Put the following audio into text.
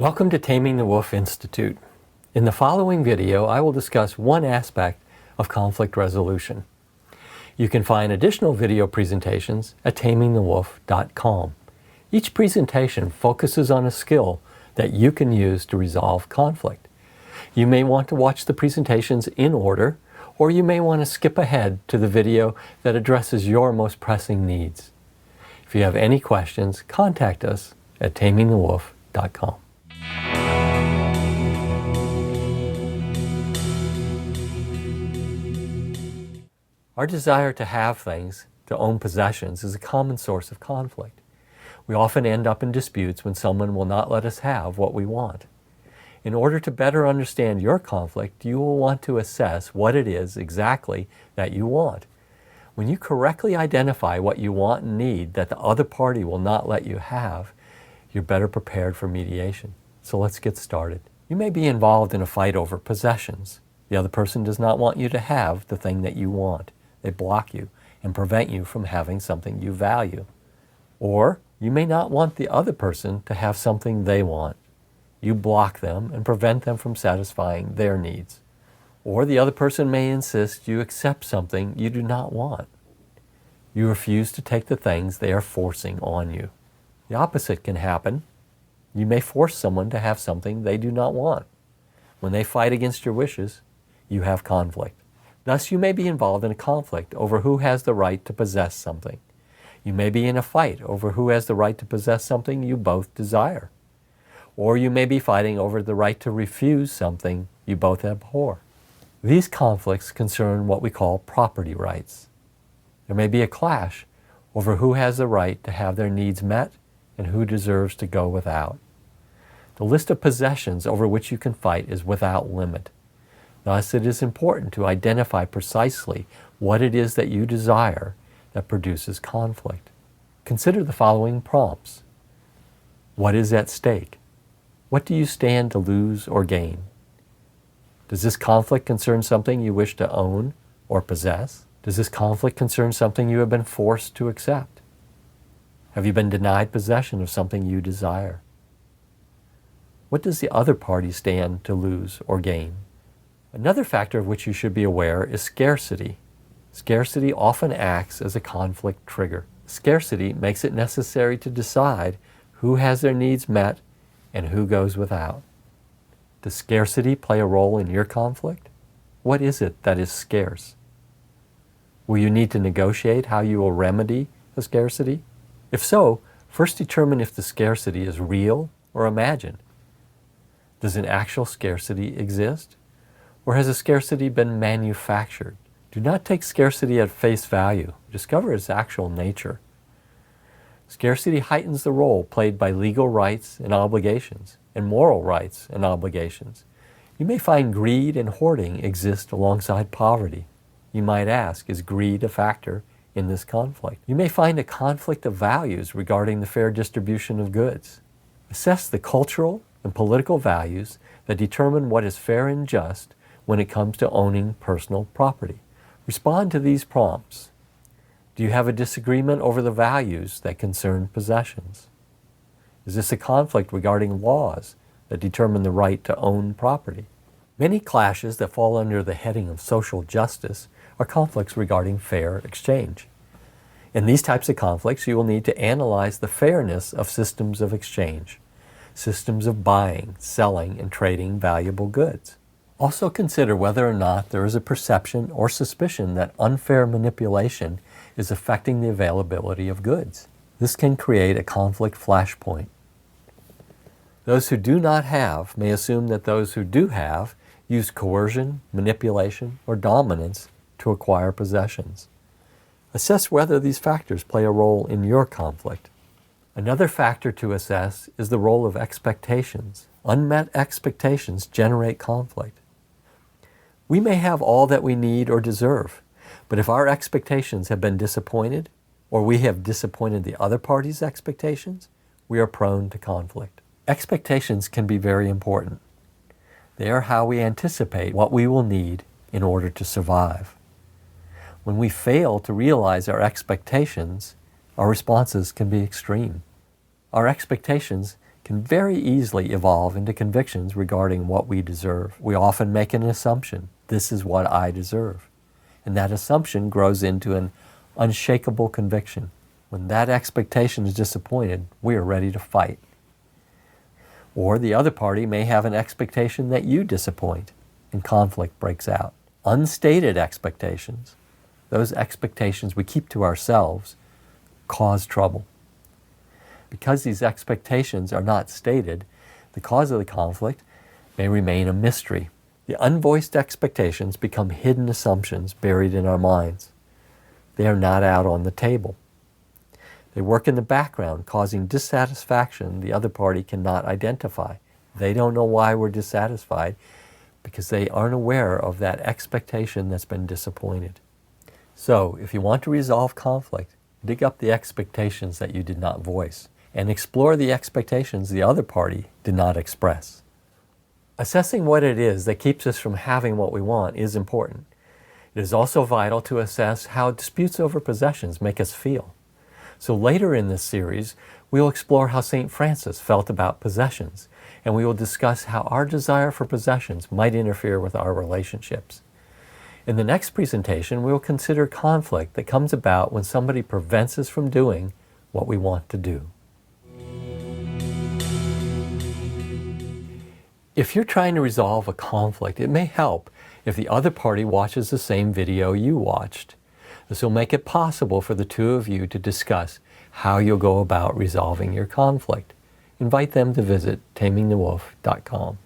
Welcome to Taming the Wolf Institute. In the following video, I will discuss one aspect of conflict resolution. You can find additional video presentations at tamingthewolf.com. Each presentation focuses on a skill that you can use to resolve conflict. You may want to watch the presentations in order, or you may want to skip ahead to the video that addresses your most pressing needs. If you have any questions, contact us at tamingthewolf.com. Our desire to have things, to own possessions, is a common source of conflict. We often end up in disputes when someone will not let us have what we want. In order to better understand your conflict, you will want to assess what it is exactly that you want. When you correctly identify what you want and need that the other party will not let you have, you're better prepared for mediation. So let's get started. You may be involved in a fight over possessions. The other person does not want you to have the thing that you want. They block you and prevent you from having something you value. Or you may not want the other person to have something they want. You block them and prevent them from satisfying their needs. Or the other person may insist you accept something you do not want. You refuse to take the things they are forcing on you. The opposite can happen. You may force someone to have something they do not want. When they fight against your wishes, you have conflict. Thus, you may be involved in a conflict over who has the right to possess something. You may be in a fight over who has the right to possess something you both desire. Or you may be fighting over the right to refuse something you both abhor. These conflicts concern what we call property rights. There may be a clash over who has the right to have their needs met and who deserves to go without. The list of possessions over which you can fight is without limit. Thus, it is important to identify precisely what it is that you desire that produces conflict. Consider the following prompts. What is at stake? What do you stand to lose or gain? Does this conflict concern something you wish to own or possess? Does this conflict concern something you have been forced to accept? Have you been denied possession of something you desire? What does the other party stand to lose or gain? Another factor of which you should be aware is scarcity. Scarcity often acts as a conflict trigger. Scarcity makes it necessary to decide who has their needs met and who goes without. Does scarcity play a role in your conflict? What is it that is scarce? Will you need to negotiate how you will remedy the scarcity? If so, first determine if the scarcity is real or imagined. Does an actual scarcity exist? Or has a scarcity been manufactured? Do not take scarcity at face value. Discover its actual nature. Scarcity heightens the role played by legal rights and obligations, and moral rights and obligations. You may find greed and hoarding exist alongside poverty. You might ask, is greed a factor in this conflict? You may find a conflict of values regarding the fair distribution of goods. Assess the cultural and political values that determine what is fair and just when it comes to owning personal property. Respond to these prompts. Do you have a disagreement over the values that concern possessions? Is this a conflict regarding laws that determine the right to own property? Many clashes that fall under the heading of social justice are conflicts regarding fair exchange. In these types of conflicts, you will need to analyze the fairness of systems of exchange, systems of buying, selling, and trading valuable goods. Also consider whether or not there is a perception or suspicion that unfair manipulation is affecting the availability of goods. This can create a conflict flashpoint. Those who do not have may assume that those who do have use coercion, manipulation, or dominance to acquire possessions. Assess whether these factors play a role in your conflict. Another factor to assess is the role of expectations. Unmet expectations generate conflict. We may have all that we need or deserve, but if our expectations have been disappointed, or we have disappointed the other party's expectations, we are prone to conflict. Expectations can be very important. They are how we anticipate what we will need in order to survive. When we fail to realize our expectations, our responses can be extreme. Our expectations can very easily evolve into convictions regarding what we deserve. We often make an assumption, this is what I deserve. And that assumption grows into an unshakable conviction. When that expectation is disappointed, we are ready to fight. Or the other party may have an expectation that you disappoint, and conflict breaks out. Unstated expectations, those expectations we keep to ourselves, cause trouble. Because these expectations are not stated, the cause of the conflict may remain a mystery. The unvoiced expectations become hidden assumptions buried in our minds. They are not out on the table. They work in the background, causing dissatisfaction the other party cannot identify. They don't know why we're dissatisfied because they aren't aware of that expectation that's been disappointed. So, if you want to resolve conflict, dig up the expectations that you did not voice and explore the expectations the other party did not express. Assessing what it is that keeps us from having what we want is important. It is also vital to assess how disputes over possessions make us feel. So later in this series, we will explore how St. Francis felt about possessions, and we will discuss how our desire for possessions might interfere with our relationships. In the next presentation, we will consider conflict that comes about when somebody prevents us from doing what we want to do. If you're trying to resolve a conflict, it may help if the other party watches the same video you watched. This will make it possible for the two of you to discuss how you'll go about resolving your conflict. Invite them to visit tamingthewolf.com.